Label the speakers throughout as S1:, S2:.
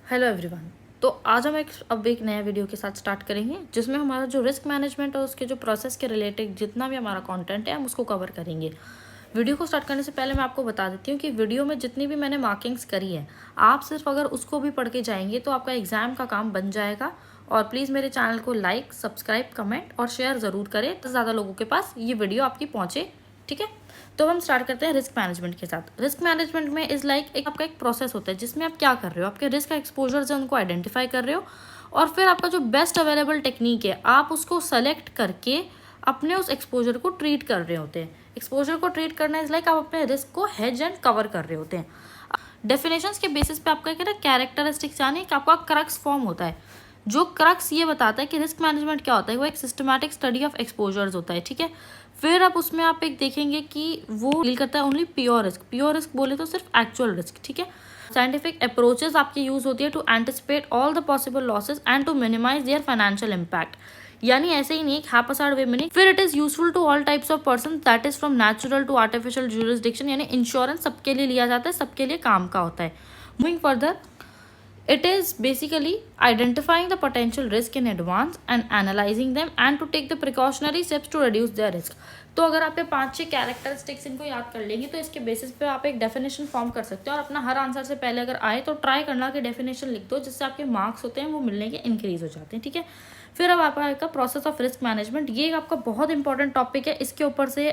S1: Hello everyone. तो आज हम अब एक नया वीडियो के साथ स्टार्ट करेंगे जिसमें हमारा जो रिस्क मैनेजमेंट और उसके जो प्रोसेस के रिलेटेड जितना भी हमारा कंटेंट है हम उसको कवर करेंगे। वीडियो को स्टार्ट करने से पहले मैं आपको बता देती हूँ कि वीडियो में जितनी भी मैंने मार्किंग्स करी है आप सिर्फ अगर उसको भी पढ़ के जाएंगे तो आपका एग्जाम का काम बन जाएगा। और प्लीज़ मेरे चैनल को लाइक, सब्सक्राइब, कमेंट और शेयर ज़रूर करें तो ज़्यादा लोगों के पास ये वीडियो आपकी पहुँचे। ठीक है, तो हम स्टार्ट करते हैं रिस्क मैनेजमेंट के साथ। रिस्क मैनेजमेंट में इज लाइक एक आपका एक प्रोसेस होता है जिसमें आप क्या कर रहे हो, आपके रिस्क एक्सपोजर्स हैं उनको आइडेंटिफाई कर रहे हो और फिर आपका जो बेस्ट अवेलेबल टेक्निक है आप उसको सेलेक्ट करके अपने उस एक्सपोजर को ट्रीट कर रहे होते हैं। एक्सपोजर को ट्रीट करना इज लाइक आप अपने रिस्क को हेज एंड कवर कर रहे होते हैं। डेफिनेशंस के बेसिस पे आपका क्या कैरेक्टरिस्टिक्स यानी कि आपका क्रक्स फॉर्म होता है। जो क्रक्स ये बताता है कि रिस्क मैनेजमेंट क्या होता है, वो एक सिस्टमैटिक स्टडी ऑफ एक्सपोजर्स होता है। ठीक है, फिर अब उसमें आप एक देखेंगे कि वो डील करता है only pure risk. Pure risk बोले तो सिर्फ एक्चुअल रिस्क। ठीक है, साइंटिफिक अप्रोचेस आपकी यूज होती है to anticipate all the possible losses and to minimize their financial impact. यानी ऐसे ही नहीं एक हैपसार्ड वे में नहीं, फिर it is useful to all types of person that is from natural to artificial jurisdiction. यानी इंश्योरेंस सबके लिए लिया जाता है, सबके लिए काम का होता है। Moving further, it is basically identifying the potential risk in advance and analyzing them and to take the precautionary steps to reduce their risk। तो अगर आप ये 5-6 कैरेक्टरिस्टिक्स इनको याद कर लेंगे तो इसके बेसिस पे आप एक डेफिनेशन फॉर्म कर सकते हो और अपना हर आंसर से पहले अगर आए तो ट्राई करना कि डेफिनेशन लिख दो, जिससे आपके मार्क्स होते हैं वो मिलने के इंक्रीज हो जाते हैं। ठीक है, फिर अब आपका प्रोसेस ऑफ रिस्क मैनेजमेंट, ये आपका बहुत इंपॉर्टेंट टॉपिक है। इसके ऊपर से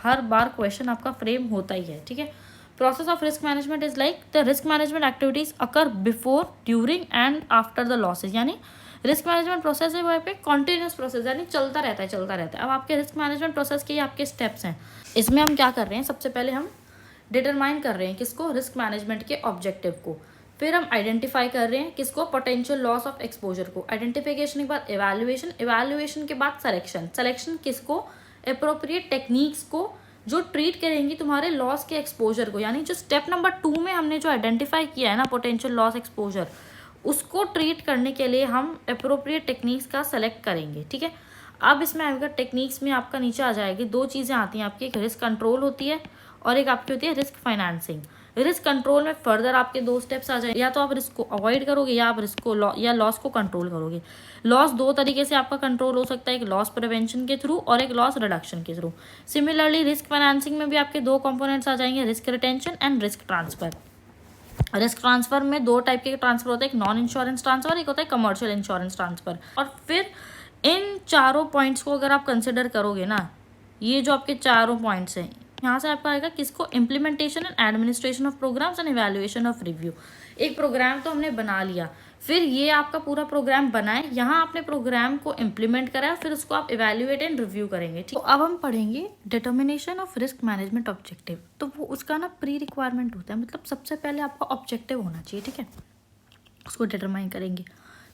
S1: हर बार क्वेश्चन आपका फ्रेम होता ही है। ठीक है, process of risk management is like the risk management activities occur before, during and after the losses। यानी रिस्क मैनेजमेंट प्रोसेस है वो पे कॉन्टिन्यूस प्रोसेस यानी चलता रहता है चलता रहता है। अब आपके रिस्क मैनेजमेंट प्रोसेस के ये आपके स्टेप्स हैं। इसमें हम क्या कर रहे हैं, सबसे पहले हम डिटरमाइन कर रहे हैं किसको, रिस्क मैनेजमेंट के ऑब्जेक्टिव को। फिर हम आइडेंटिफाई कर रहे हैं किसको, पोटेंशियल लॉस ऑफ एक्सपोजर को। आइडेंटिफिकेशन के बाद इवैल्यूएशन, इवैल्यूएशन के बाद सिलेक्शन, सिलेक्शन किसको, अप्रोप्रिएट टेक्निक्स को जो ट्रीट करेंगी तुम्हारे लॉस के एक्सपोजर को। यानी जो स्टेप नंबर 2 में हमने जो आइडेंटिफाई किया है ना पोटेंशियल लॉस एक्सपोजर, उसको ट्रीट करने के लिए हम अप्रोप्रिएट टेक्निक्स का सेलेक्ट करेंगे। ठीक है, अब इसमें अगर टेक्निक्स में आपका नीचे आ जाएगी 2 चीज़ें आती हैं आपकी, एक रिस्क कंट्रोल होती है और एक आपकी होती है रिस्क फाइनेंसिंग। रिस्क कंट्रोल में फर्दर आपके 2 स्टेप्स आ जाएंगे, या तो आप रिस्क को अवॉइड करोगे या आप रिस्क को या लॉस को कंट्रोल करोगे। लॉस 2 तरीके से आपका कंट्रोल हो सकता है, एक लॉस प्रिवेंशन के थ्रू और एक लॉस रिडक्शन के थ्रू। सिमिलरली रिस्क फाइनेंसिंग में भी आपके 2 कंपोनेंट्स आ जाएंगे, risk retention and risk transfer. Risk transfer में 2 टाइप के ट्रांसफर होता है, एक नॉन इंश्योरेंस ट्रांसफर, एक होता है कमर्शियल इंश्योरेंस ट्रांसफर। और फिर इन चारों पॉइंट्स को अगर आप कंसिडर करोगे ना, ये जो आपके चारों पॉइंट्स हैं, यहाँ से आपका आएगा किसको, implementation and administration of programs and evaluation of review. एक प्रोग्राम तो हमने बना लिया, फिर ये आपका पूरा प्रोग्राम बनाए, यहाँ आपने प्रोग्राम को इम्प्लीमेंट करा, फिर उसको आप इवैल्यूएट एंड रिव्यू करेंगे। ठीक, तो अब हम पढ़ेंगे determination of risk management objective. तो वो उसका ना प्री रिक्वायरमेंट होता है, मतलब सबसे पहले आपका ऑब्जेक्टिव होना चाहिए। ठीक है, उसको डिटरमाइन करेंगे।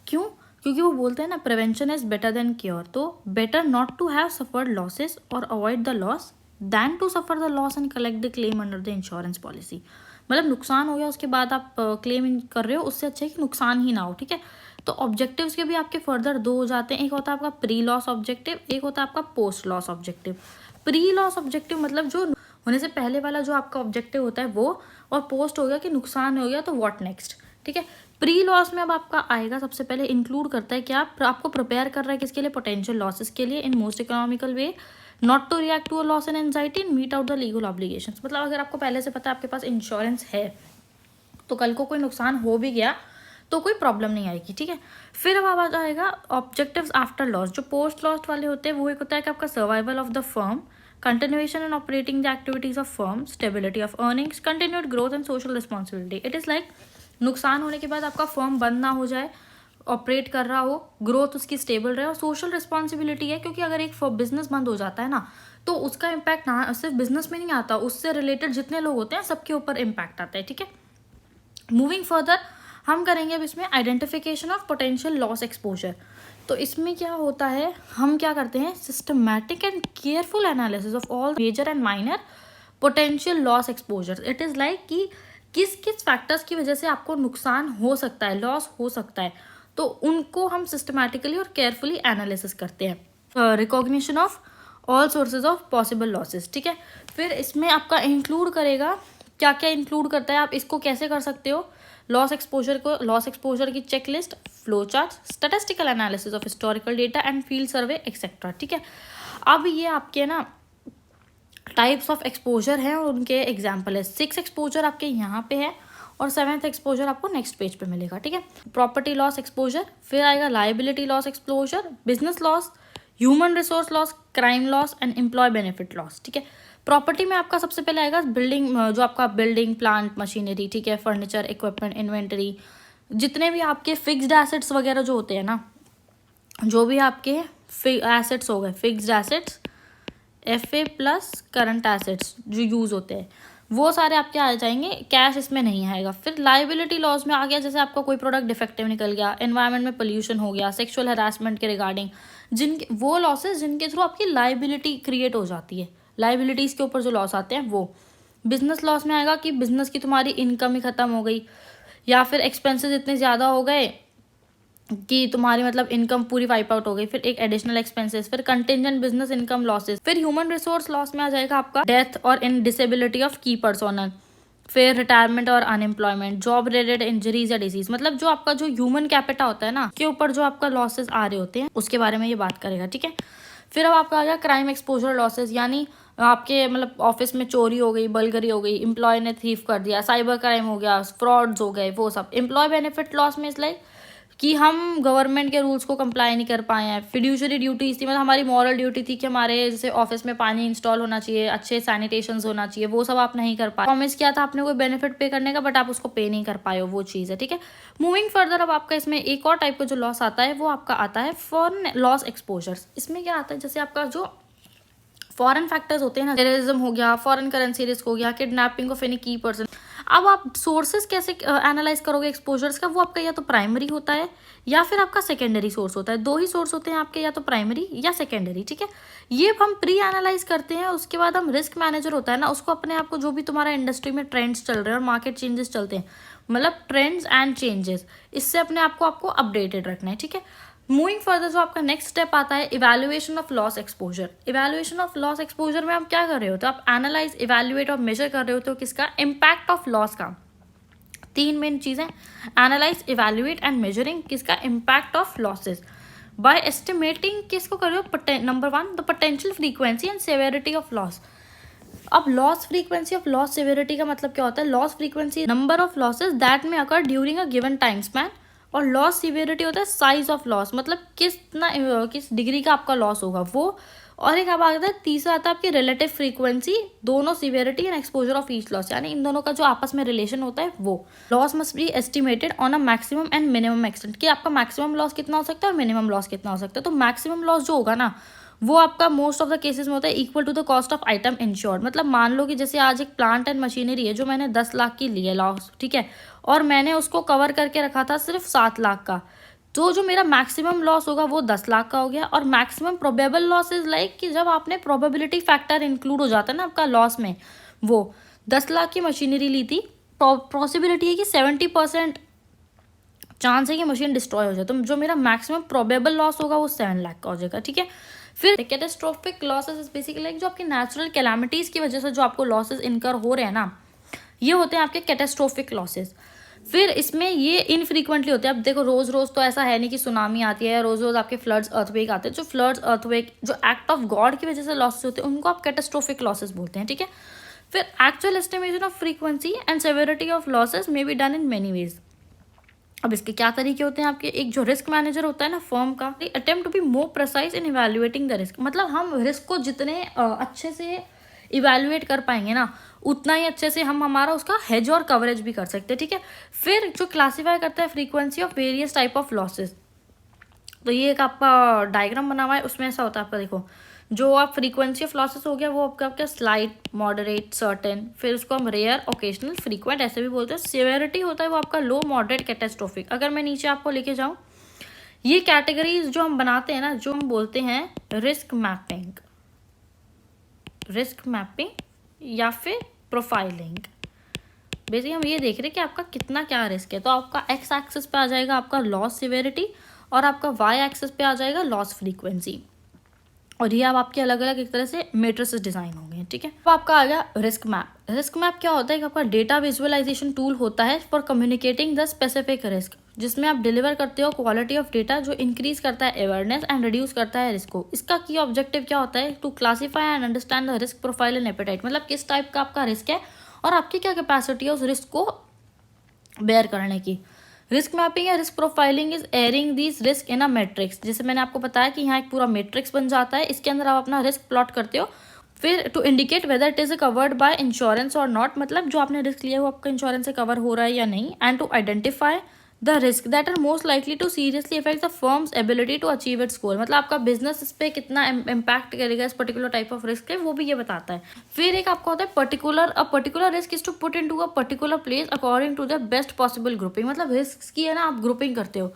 S1: क्यों, क्योंकि वो बोलते हैं ना prevention is better than cure. तो better not to have suffered losses और avoid the loss than to suffer the loss and collect the claim under the insurance policy. मतलब नुकसान हो गया उसके बाद आप क्लेम कर रहे हो, उससे अच्छा है कि नुकसान ही ना हो। ठीक है, तो ऑब्जेक्टिव्स के भी आपके फर्दर 2 हो जाते हैं, एक होता है आपका प्री लॉस ऑब्जेक्टिव, एक होता है आपका post loss objective. Pre loss objective मतलब जो होने से पहले वाला जो आपका ऑब्जेक्टिव होता है वो, और पोस्ट हो गया कि नुकसान हो गया तो व्हाट नेक्स्ट। ठीक है, प्री लॉस में अब आपका आएगा सबसे पहले इंक्लूड करता है कि आपको प्रिपेयर कर रहा है किसके लिए, पोटेंशियल लॉसेस के लिए, in most economical way, not to react to a loss and anxiety and meet out the legal obligations. मतलब अगर आपको पहले से पता है आपके पास इंश्योरेंस है तो कल को कोई नुकसान हो भी गया तो कोई प्रॉब्लम नहीं आएगी। ठीक है, फिर अब आ जाएगा ऑब्जेक्टिव्स आफ्टर लॉस। जो पोस्ट लॉस वाले होते हैं वो एक होता है कि आपका survival of the firm, continuation and operating the activities of firm, stability of earnings, continued growth and social responsibility. It is like नुकसान होने के बाद आपका फर्म बंद ना हो जाए, ऑपरेट कर रहा हो, ग्रोथ उसकी स्टेबल रहे, और सोशल रिस्पॉन्सिबिलिटी है क्योंकि अगर एक बिजनेस बंद हो जाता है ना तो उसका इम्पैक्ट ना सिर्फ बिजनेस में नहीं आता, उससे रिलेटेड जितने लोग होते हैं सबके ऊपर इम्पैक्ट आता है। ठीक है, मूविंग फर्दर हम करेंगे अब इसमें identification of potential loss exposure. तो इसमें क्या होता है, हम क्या करते हैं, systematic and careful analysis of all major and minor potential loss exposure. It is like कि किस किस फैक्टर्स की वजह से आपको नुकसान हो सकता है, लॉस हो सकता है, तो उनको हम सिस्टमैटिकली और केयरफुली एनालिसिस करते हैं। Recognition of all sources of possible losses. ठीक है, फिर इसमें आपका इंक्लूड करेगा क्या क्या इंक्लूड करता है, आप इसको कैसे कर सकते हो, लॉस एक्सपोजर की checklist, flow chart, statistical analysis of historical data and field survey etcetera. ठीक है, अब ये आपके ना टाइप्स ऑफ एक्सपोजर हैं और उनके एग्जाम्पल है। 6 एक्सपोजर आपके यहाँ पे है और 7th एक्सपोजर आपको नेक्स्ट पेज पे मिलेगा। ठीक है, प्रॉपर्टी लॉस एक्सपोजर, फिर आएगा liability loss exposure, business loss, human resource loss, crime loss and employ benefit loss. ठीक है, प्रॉपर्टी में आपका सबसे पहले आएगा बिल्डिंग, जो आपका बिल्डिंग, प्लांट, मशीनरी, ठीक है, फर्नीचर, इक्विपमेंट, इन्वेंटरी, जितने भी आपके फिक्स्ड एसेट्स वगैरह जो होते हैं ना, जो भी आपके एसेट्स हो गए, fixed assets, FA plus current assets जो यूज़ होते हैं, वो सारे आपके आ जाएंगे, कैश इसमें नहीं आएगा। फिर लाइबिलिटी लॉस में आ गया, जैसे आपका कोई प्रोडक्ट डिफेक्टिव निकल गया, एनवायरनमेंट में पोल्यूशन हो गया, सेक्सुअल हरासमेंट के रिगार्डिंग, जिनके वो लॉसेस जिनके थ्रू आपकी लाइबिलिटी क्रिएट हो जाती है, लाइबिलिटीज़ के ऊपर जो लॉस आते हैं वो। बिजनेस लॉस में आएगा कि बिजनेस की तुम्हारी इनकम ही ख़त्म हो गई, या फिर एक्सपेंसेस इतने ज़्यादा हो गए कि तुम्हारी मतलब इनकम पूरी वाइप आउट हो गई, फिर एक एडिशनल एक्सपेंसेस, फिर कंटिजेंट बिजनेस इनकम लॉसेस। फिर ह्यूमन रिसोर्स लॉस में आ जाएगा आपका डेथ और इन डिसेबिलिटी ऑफ की पर्सोनल, फिर रिटायरमेंट और अनएम्प्लॉयमेंट, जॉब रिलेटेड इंजरीज या डिजीज, मतलब जो आपका जो ह्यूमन कैपिटा होता है ना, के ऊपर जो आपका लॉसेस आ रहे होते हैं उसके बारे में ये बात करेगा। ठीक है, फिर अब आपका आ गया क्राइम एक्सपोजर लॉसेस, यानी आपके मतलब ऑफिस में चोरी हो गई, बलगरी हो गई, एम्प्लॉय ने थीफ कर दिया, साइबर क्राइम हो गया, फ्रॉड्स हो गए, वो सब। एम्प्लॉय बेनिफिट लॉस में इसलिए कि हम गवर्नमेंट के रूल्स को कंप्लाई नहीं कर पाए हैं, फिड्यूशरी ड्यूटीज थी, मतलब हमारी मॉरल ड्यूटी थी कि हमारे जैसे ऑफिस में पानी इंस्टॉल होना चाहिए, अच्छे सैनिटेशन होना चाहिए, वो सब आप नहीं कर पाए। प्रॉमिस किया था आपने कोई बेनिफिट पे करने का, बट आप उसको पे नहीं कर पाए हो, वो चीज़ है। ठीक है, मूविंग फर्दर, अब आपका इसमें एक और टाइप का जो लॉस आता है वो आपका आता है फॉरेन लॉस एक्सपोजर्स। इसमें क्या आता है, जैसे आपका जो फॉरेन फैक्टर्स होते हैं ना, टेररिज्म हो गया, फॉरेन करेंसी रिस्क हो गया, किडनैपिंग ऑफ एनी की पर्सन। अब आप सोर्सेज कैसे एनालाइज करोगे एक्सपोजर्स का, वो आपका या तो प्राइमरी होता है या फिर आपका सेकेंडरी सोर्स होता है। दो ही सोर्स होते हैं आपके, या तो प्राइमरी या सेकेंडरी। ठीक है, ये हम प्री एनालाइज करते हैं, उसके बाद हम रिस्क मैनेजर होता है ना, उसको अपने आप को जो भी तुम्हारा इंडस्ट्री में ट्रेंड्स चल रहे हैं और मार्केट चेंजेस चलते हैं, मतलब ट्रेंड्स एंड चेंजेस, इससे अपने आपको अपडेटेड रखना है। ठीक है, मूविंग फर्दर जो आपका नेक्स्ट स्टेप आता है evaluation of loss exposure. Evaluation of loss exposure में आप क्या कर रहे होते हो, आप एनालाइज, इवैल्यूएट और मेजर कर रहे होते हो किसका, इम्पैक्ट ऑफ लॉस का। 3 मेन चीज़ें, एनालाइज, इवैल्यूएट एंड मेजरिंग किसका, impact of losses. By estimating किसको कर रहे हो, number 1 the potential frequency and severity of loss. अब loss frequency of loss severity का मतलब क्या होता है, loss frequency number of losses that may occur during a given time span, और लॉस सीवियरिटी होता है साइज ऑफ लॉस, मतलब किस डिग्री का आपका लॉस होगा वो। और एक अब आता है, तीसरा आता है आपकी रिलेटिव फ्रीक्वेंसी, दोनों severity and exposure of each loss, यानी इन दोनों का जो आपस में रिलेशन होता है वो। Loss must be estimated on a maximum and minimum extent, कि आपका मैक्सिमम लॉस कितना हो सकता है और मिनिमम लॉस कितना हो सकता है। तो मैक्सिमम लॉस जो होगा ना, वो आपका मोस्ट ऑफ द केसेस में होता है equal to the cost of item insured. मतलब मान लो कि जैसे आज एक प्लांट एंड मशीनरी है जो मैंने 10 लाख की ली है लॉस, ठीक है, और मैंने उसको कवर करके रखा था सिर्फ 7 लाख का, तो जो मेरा मैक्सिमम लॉस होगा वो 10 लाख का हो गया। और maximum probable loss is like कि जब आपने प्रोबेबिलिटी फैक्टर इंक्लूड हो जाता है ना आपका लॉस में, वो 10 लाख की मशीनरी ली थी, पॉसिबिलिटी है कि 70% चांस है कि मशीन डिस्ट्रॉय हो जाए, तो जो मेरा मैक्सिमम प्रोबेबल लॉस होगा वो 7 लाख का हो जाएगा। ठीक है, फिर कैटास्ट्रोफिक लॉसेस इज बेसिकली जो आपकी नेचुरल कैलामिटीज की वजह से जो आपको लॉसेस इनकर हो रहे हैं ना, ये होते हैं आपके कैटास्ट्रोफिक लॉसेस। फिर इसमें ये इनफ्रीक्वेंटली होते हैं। अब देखो रोज रोज तो ऐसा है नहीं कि सुनामी आती है, रोज रोज आपके फ्लड्स अर्थवेक आते हैं। जो फ्लड्स अर्थवेक जो एक्ट ऑफ गॉड की वजह से लॉसेस होते हैं उनको आप कैटास्ट्रोफिक लॉसेस बोलते हैं। ठीक है, फिर actual estimation of frequency and severity of losses may be done in many ways. अब इसके क्या तरीके होते हैं आपके, एक जो रिस्क मैनेजर होता है ना फर्म का, attempt to be more precise in evaluating the risk, मतलब हम रिस्क को जितने अच्छे से इवैल्यूएट कर पाएंगे ना, उतना ही अच्छे से हम हमारा उसका हेज और कवरेज भी कर सकते हैं। ठीक है, फिर जो क्लासीफाई करता है frequency of various type of losses, तो ये एक आपका डायग्राम बना हुआ है, उसमें ऐसा होता है आपका, देखो जो आप फ्रीक्वेंसी ऑफ लॉसेस हो गया वो आपका स्लाइट, मॉडरेट, सर्टेन, फिर उसको हम रेयर, ओकेजनल, फ्रीक्वेंट ऐसे भी बोलते हैं। सेवेरिटी होता है वो आपका लो, मॉडरेट, कैटास्ट्रोफिक। अगर मैं नीचे आपको लेके जाऊँ, ये कैटेगरीज जो हम बनाते हैं ना, जो हम बोलते हैं रिस्क मैपिंग या फिर प्रोफाइलिंग। बेसिकली हम ये देख रहे हैं कि आपका कितना क्या रिस्क है। तो आपका एक्स एक्सिस पे आ जाएगा आपका लॉस सिवेरिटी और आपका वाई एक्सिस पे आ जाएगा लॉस फ्रीक्वेंसी। और ये अब आपके अलग अलग एक तरह से मैट्रिसेस डिजाइन होंगे, ठीक है। अब आपका आ गया रिस्क मैप। रिस्क मैप क्या होता है कि आपका डेटा विजुअलाइजेशन टूल होता है for communicating the specific risk, जिसमें आप डिलीवर करते हो क्वालिटी ऑफ डेटा जो इंक्रीज करता है अवेयरनेस एंड रिड्यूस करता है रिस्क को। इसका की ऑब्जेक्टिव क्या होता है, to classify and understand the risk profile and appetite, मतलब किस टाइप का आपका रिस्क है और आपकी क्या कैपेसिटी है उस रिस्क को बेयर करने की। रिस्क मैपिंग या risk profiling is airing these risk in a matrix, जैसे मैंने आपको बताया कि यहाँ एक पूरा मैट्रिक्स बन जाता है, इसके अंदर आप अपना रिस्क प्लॉट करते हो, फिर to indicate whether it is covered by insurance और नॉट, मतलब जो आपने रिस्क लिया है वो आपका इंश्योरेंस से कवर हो रहा है या नहीं, and to identify the risk that are most likely to seriously affect the firm's ability to achieve its goal, मतलब आपका बिजनेस इस पे कितना इम्पैक्ट करेगा इस पर्टिकुलर टाइप ऑफ रिस्क है वो भी ये बताता है। फिर एक आपका होता है particular risk is to put into a particular place according to the best possible grouping, मतलब रिस्क की है ना आप ग्रुपिंग करते हो।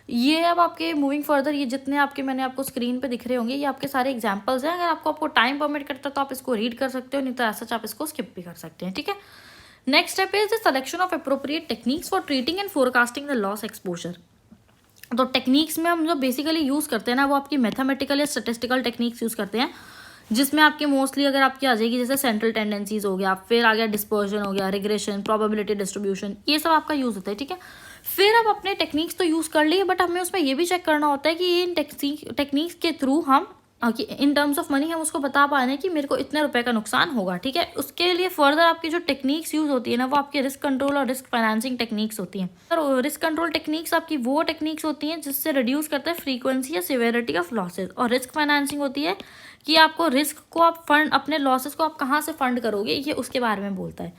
S1: ये अब आपके मूविंग फर्दर ये जितने आपके मैंने आपको स्क्रीन पे दिख रहे होंगे ये आपके सारे एग्जांपल्स हैं, अगर आपको टाइम परमिट करता है तो आप इसको रीड कर सकते हो, नहीं तो ऐसा आप इसको स्किप भी कर सकते हैं, ठीक है। Next step is the selection of appropriate techniques for treating and forecasting the loss exposure. तो टेक्निक्स में हम जो बेसिकली यूज़ करते हैं ना वो आपकी मैथमेटिकल या स्टेटिस्टिकल टेक्निक्स यूज़ करते हैं, जिसमें आपके मोस्टली अगर आपकी आ जाएगी जैसे सेंट्रल टेंडेंसीज हो गया, फिर आ गया डिस्पर्जन हो गया, रिग्रेशन, प्रोबेबिलिटी डिस्ट्रीब्यूशन, ये सब आपका यूज़ होता है, ठीक है। फिर अब अपने टेक्निक्स तो यूज़ कर लिए बट हमें उसमें ये भी चेक करना होता है कि इन टेक्निक्स के थ्रू हम कि इन टर्म्स ऑफ मनी हम उसको बता पा रहे हैं कि मेरे को इतने रुपए का नुकसान होगा, ठीक है। उसके लिए फर्दर आपकी जो टेक्निक्स यूज होती है ना वो आपकी रिस्क कंट्रोल और रिस्क फाइनेंसिंग टेक्निक्स होती हैं। और रिस्क कंट्रोल टेक्निक्स आपकी वो टेक्निक्स होती हैं जिससे रिड्यूस करते हैं फ्रीक्वेंसी या सिवियरिटी ऑफ लॉसेज, और रिस्क फाइनेंसिंग होती है कि आपको रिस्क को आप फंड अपने लॉसेज को आप कहाँ से फंड करोगे ये उसके बारे में बोलता है।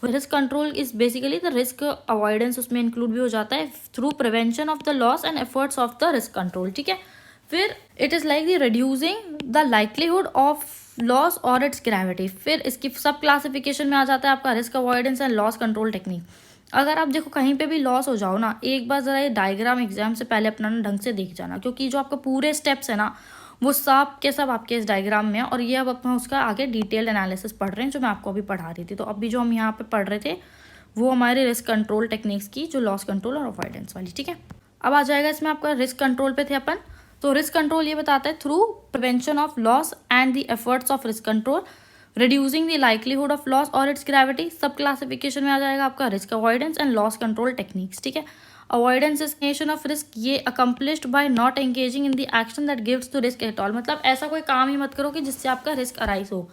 S1: Risk control is basically the risk avoidance, उसमें इंक्लूड भी हो जाता है through prevention of the loss and efforts of the risk control, ठीक है। फिर it is like the reducing the likelihood of loss और इट्स ग्रेविटी। फिर इसकी सब क्लासिफिकेशन में आ जाता है आपका risk avoidance and loss control technique. अगर आप देखो कहीं पे भी लॉस हो जाओ ना, एक बार ज़रा ये डायग्राम एग्जाम से पहले अपना ढंग से देख जाना, क्योंकि जो आपका पूरे स्टेप्स है ना वो सब के सब आपके इस डायग्राम में है, और ये अब अपना उसका आगे डिटेल्ड एनालिसिस पढ़ रहे हैं जो मैं आपको अभी पढ़ा रही थी। तो अभी जो हम यहाँ पे पढ़ रहे थे वो हमारे रिस्क कंट्रोल टेक्निक्स की जो लॉस कंट्रोल और अवॉइडेंस वाली, ठीक है। अब आ जाएगा इसमें आपका रिस्क कंट्रोल पे थे अपन, तो रिस्क कंट्रोल ये बताता है through prevention of loss and the efforts of risk control reducing the likelihood of loss और इट्स ग्रेविटी। सब क्लासिफिकेशन में आ जाएगा आपका risk avoidance and loss control techniques, ठीक है। Avoidance is nation of risk, ये accomplished by not engaging in the action that gives to risk at all, मतलब ऐसा कोई काम ही मत करो कि जिससे आपका रिस्क अराइज हो।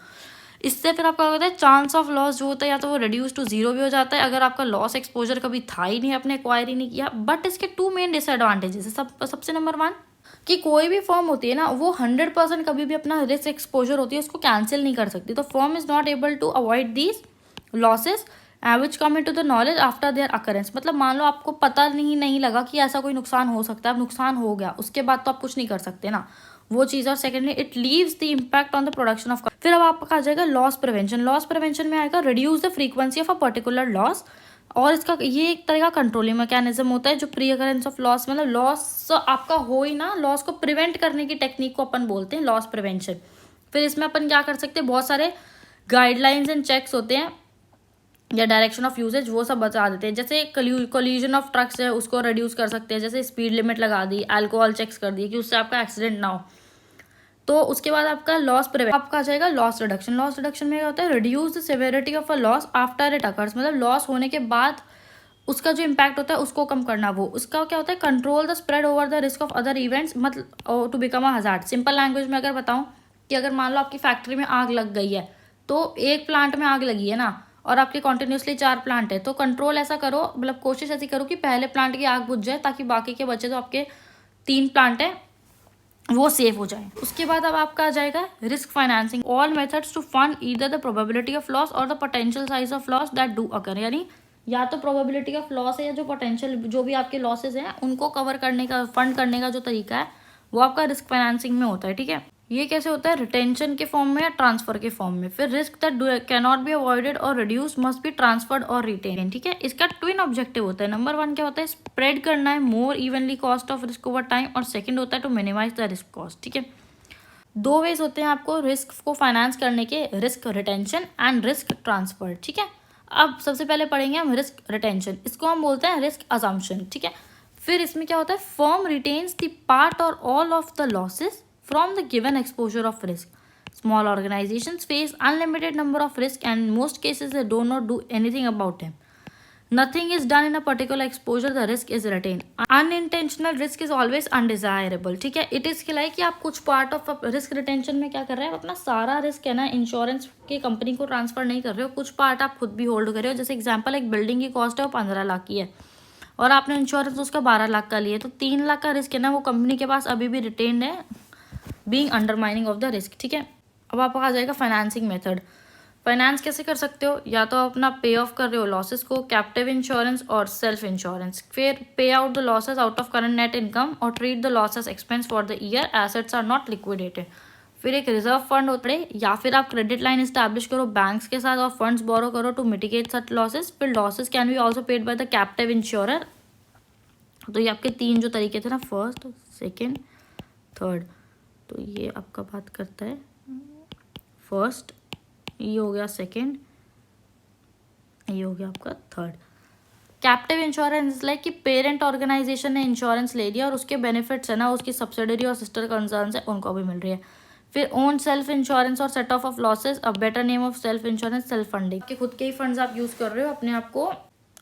S1: इससे फिर आपका होता है चांस ऑफ लॉस जो होता है या तो वो रिड्यूस टू जीरो भी हो जाता है अगर आपका लॉस एक्सपोजर कभी था ही नहीं, आपने एक्वायर ही नहीं किया। बट इसके टू मेन डिसएडवांटेजेस है। सबसे नंबर वन कि कोई भी फर्म होती है ना वो 100% कभी भी अपना रिस्क एक्सपोजर होती है उसको कैंसिल नहीं कर सकती। तो firm is not able to avoid these losses which come in to the knowledge after their occurrence, मतलब मान लो आपको पता नहीं लगा कि ऐसा कोई नुकसान हो सकता है, अब नुकसान हो गया उसके बाद तो आप कुछ नहीं कर सकते ना वो चीज़। और secondly it leaves the impact on the production of. फिर अब आपका आ जाएगा लॉस प्रिवेंशन। लॉस प्रिवेंशन में आएगा reduce the frequency of a particular loss, और इसका ये एक तरह का कंट्रोलिंग मैकेनिज्म होता है जो प्री अकरेंस ऑफ लॉस, मतलब लॉस आपका हो ही ना, लॉस को प्रिवेंट करने की टेक्निक को अपन बोलते हैं लॉस प्रिवेंशन। फिर इसमें अपन क्या कर सकते हैं, बहुत सारे गाइडलाइंस एंड चेक्स होते हैं या डायरेक्शन ऑफ यूजेज वो सब बता देते हैं। जैसे कोलिजन ऑफ ट्रक्स है उसको रिड्यूस कर सकते हैं, जैसे स्पीड लिमिट लगा दी, अल्कोहल चेक्स कर दिए कि उससे आपका एक्सीडेंट ना हो। तो उसके बाद आपका लॉस प्रिवेंशन आपका आ जाएगा लॉस रिडक्शन। लॉस रिडक्शन में क्या होता है, reduce the severity of a loss after it occurs, मतलब लॉस होने के बाद उसका जो इम्पैक्ट होता है उसको कम करना। वो उसका क्या होता है, control the spread over the risk of other events, मतलब to become a hazard. Simple language में अगर बताऊं कि अगर मान लो आपकी फैक्ट्री में आग लग गई है, तो एक प्लांट में आग लगी है ना और आपके कॉन्टिन्यूसली 4 प्लांट है, तो कंट्रोल ऐसा करो, मतलब कोशिश ऐसी करो कि पहले प्लांट की आग बुझ जाए ताकि बाकी के बचे तो आपके 3 प्लांट है वो सेफ हो जाए। उसके बाद अब आपका आ जाएगा risk financing. All methods to fund either the probability of loss और the potential size of loss that do occur, यानी या तो प्रोबेबिलिटी ऑफ लॉस है या जो पोटेंशियल जो भी आपके लॉसेज हैं उनको कवर करने का फंड करने का जो तरीका है वो आपका रिस्क फाइनेंसिंग में होता है, ठीक है। ये कैसे होता है, रिटेंशन के फॉर्म में या ट्रांसफर के फॉर्म में। फिर risk that can not be avoided और रिड्यूस मस्ट बी ट्रांसफर्ड और रिटेन, ठीक है। इसका ट्विन ऑब्जेक्टिव होता है। नंबर 1 क्या होता है, स्प्रेड करना है more evenly cost of risk over time, और सेकंड होता है to minimise the risk cost, ठीक है। 2 वेज होते हैं आपको रिस्क को फाइनेंस करने के, risk retention and risk transfer, ठीक है। अब सबसे पहले पढ़ेंगे हम रिस्क रिटेंशन, इसको हम बोलते हैं रिस्क अजम्पशन, ठीक है। फिर इसमें क्या होता है, फर्म रिटेन्स द पार्ट और all of the losses from the given exposure of risk. Small organizations face unlimited number of risks and in most cases they do not do anything about them. Nothing is done in a particular exposure, the risk is retained. Unintentional risk is always undesirable. ठीक है, it is खिलाए कि आप कुछ part of risk retention में क्या कर रहे हैं, अपना सारा रिस्क है ना इंश्योरेंस की कंपनी को ट्रांसफर नहीं कर रहे हो, कुछ पार्ट आप खुद भी होल्ड कर रहे हो. जैसे एग्जांपल, एक बिल्डिंग की कॉस्ट है वो 15 लाख की है और आपने इंश्योरेंस उसका 12 लाख का लिया, तो 3 लाख का रिस्क है ना वो कंपनी के पास अभी भी रिटेन्ड है, being undermining of the risk. ठीक है, अब आपका आ जाएगा फाइनेंसिंग मेथड. फाइनेंस कैसे कर सकते हो, या तो अपना पे ऑफ कर रहे हो लॉसेस को, कैप्टिव इंश्योरेंस और सेल्फ इंश्योरेंस. फिर pay out the losses out of current net income और treat the losses expense for the year, assets are not liquidated. फिर एक रिजर्व फंड होता है, या फिर आप क्रेडिट लाइन इस्टेब्लिश करो बैंक्स के साथ और फंड्स बोरो करो टू मिटिगेट सच लॉसेस. फिर losses can be also paid by the captive insurer. तो ये आपके 3 जो तरीके थे ना, फर्स्ट, सेकेंड, थर्ड. तो ये आपका बात करता है फर्स्ट, ये हो गया सेकेंड, ये हो गया आपका थर्ड. कैप्टिव इंश्योरेंस लाइक कि पेरेंट ऑर्गेनाइजेशन ने इंश्योरेंस ले लिया और उसके बेनिफिट्स है ना उसकी सब्सिडरी और सिस्टर कंसर्न्स है उनको भी मिल रही है. फिर ओन सेल्फ इंश्योरेंस और set of losses, a better name of self insurance, self funding. कि खुद के ही फंड्स आप यूज कर रहे हो अपने आप को.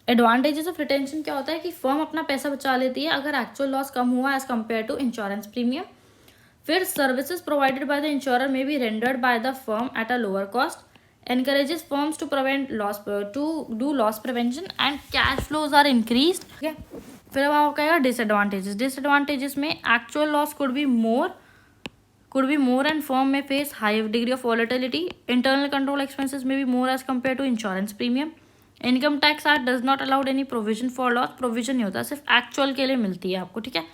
S1: एडवांटेजेस ऑफ रिटेंशन क्या होता है कि फर्म अपना पैसा बचा लेती है अगर एक्चुअल लॉस कम हुआ as compared to insurance premium. फिर services provided by the insurer may be rendered by the firm at a lower cost. Encourages firms to prevent loss, to do loss prevention and cash flows are increased. ठीक है, फिर अब आपका आएगा disadvantages. Disadvantages में actual loss could be more and firm may face high degree of volatility. Internal control expenses may be more as compared to insurance premium. Income tax act does not allow any provision for loss. provision नहीं होता, सिर्फ actual के लिए मिलती है आपको. ठीक है,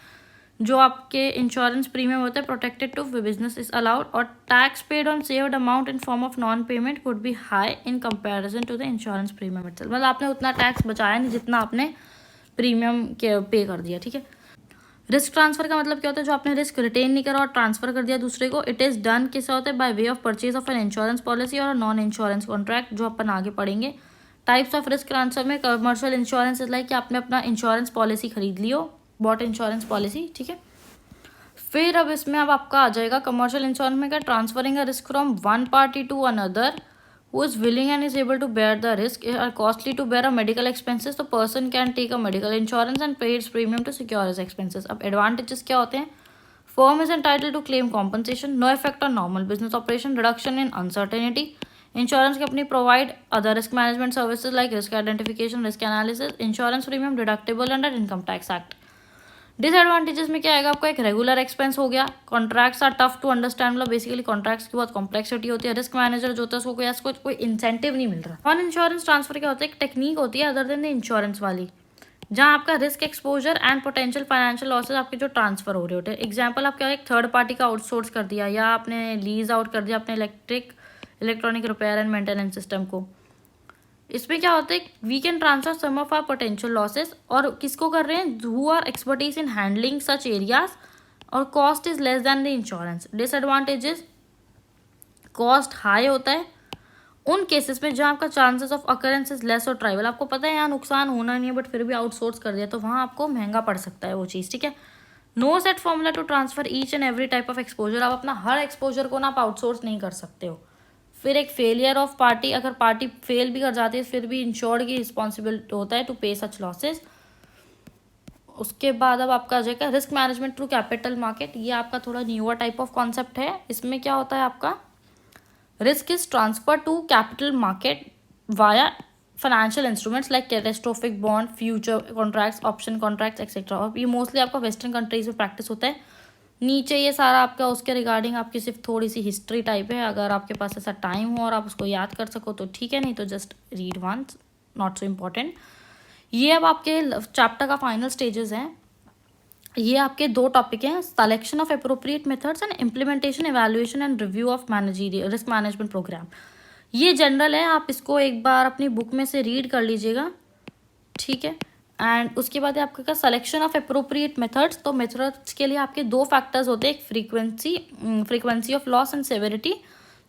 S1: जो आपके इंश्योरेंस प्रीमियम होता है protected to business is allowed. और tax paid on saved amount in form of non payment could be high in comparison to the insurance premium itself. मतलब आपने उतना टैक्स बचाया नहीं जितना आपने प्रीमियम के पे कर दिया. ठीक है, रिस्क ट्रांसफर का मतलब क्या होता है, जो आपने रिस्क रिटेन नहीं करा और ट्रांसफर कर दिया दूसरे को. इट इज़ डन कैसे होता है, by way of purchase of an insurance policy और नॉन इंश्योरेंस कॉन्ट्रैक्ट, जो अपन आगे पढ़ेंगे. टाइप्स ऑफ रिस्क ट्रांसफर में कमर्शियल इंश्योरेंस इज लाइक कि आपने अपना इंश्योरेंस पॉलिसी खरीद लियो, बॉट इंश्योरेंस पॉलिसी. ठीक है, फिर अब इसमें अब आपका आ जाएगा कमर्शियल इंश्योरेंस में क्या, transferring a risk from one party to another who is willing and is able to bear the risk or costly to bear a medical expenses. तो person can take a medical insurance and pay its premium to secure his expenses. अब advantages क्या होते हैं, firm is entitled to claim compensation, no effect on normal business operation, reduction in uncertainty. Insurance company provide other risk management services like risk identification, risk analysis. Insurance premium deductible under income tax act. Disadvantages में क्या आएगा आपका, एक regular expense हो गया. Contracts are tough to understand, मतलब basically contracts की बहुत कॉम्प्लेक्सिटी होती है. रिस्क मैनेजर जो होता है उसको कोई इंसेंटिव नहीं मिल रहा. नॉन इंश्योरेंस ट्रांसफर क्या होता है, एक टेक्निक होती है अदर देन द इंश्योरेंस वाली, जहाँ आपका risk exposure and potential financial losses आपके जो ट्रांसफर हो रहे होते हैं. एग्जाम्पल आप क्या, एक थर्ड पार्टी का आउटसोर्स कर दिया या आपने लीज आउट कर दिया अपने electronic repair and maintenance system को. इसमें क्या होता है, we can transfer some of our potential losses. और किसको कर रहे हैं, who are expertise in handling such areas, और cost is less than the insurance. Disadvantages, cost high होता है उन केसेस में जहाँ आपका chances of occurrence is less और ट्राइवल. आपको पता है यहाँ नुकसान होना नहीं है बट फिर भी आउटसोर्स कर दिया तो वहाँ आपको महंगा पड़ सकता है वो चीज़. ठीक है, no set formula to transfer each and every type of exposure. आप अपना हर एक्सपोजर को ना आप आउटसोर्स नहीं कर सकते हो. फिर एक फेलियर ऑफ पार्टी, अगर पार्टी फेल भी कर जाती है फिर भी इंश्योर्ड की रिस्पॉन्सिबिलिटी होता है टू पे सच लॉसेज. उसके बाद अब आपका आ जाएगा risk management through capital market. ये आपका थोड़ा न्यूअर टाइप ऑफ कॉन्सेप्ट है. इसमें क्या होता है, आपका risk is transfer to capital market via financial instruments like catastrophic bond, future contracts, option contracts etcetera. और ये मोस्टली आपका वेस्टर्न कंट्रीज में प्रैक्टिस होता है. नीचे ये सारा आपका उसके रिगार्डिंग आपकी सिर्फ थोड़ी सी हिस्ट्री टाइप है. अगर आपके पास ऐसा टाइम हो और आप उसको याद कर सको तो ठीक है, नहीं तो just read once, not so important. ये अब आपके चैप्टर का फाइनल स्टेजेस हैं. ये आपके 2 टॉपिक हैं, selection of appropriate methods and implementation, evaluation and review of managerial risk management program. ये जनरल है, आप इसको एक बार अपनी बुक में से रीड कर लीजिएगा. ठीक है, एंड उसके बाद आपका सिलेक्शन ऑफ एप्रोप्रिएट मेथड्स. तो मेथड्स के लिए आपके 2 फैक्टर्स होते हैं, एक frequency of loss and severity.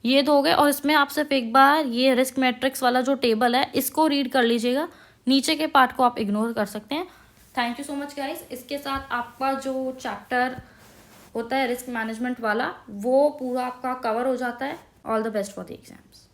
S1: ये 2 हो गए. और इसमें आप सिर्फ एक बार ये रिस्क मैट्रिक्स वाला जो टेबल है इसको रीड कर लीजिएगा. नीचे के पार्ट को आप इग्नोर कर सकते हैं. Thank you so much guys. इसके साथ आपका जो चैप्टर होता है रिस्क मैनेजमेंट वाला, वो पूरा आपका कवर हो जाता है। All the best for the exams.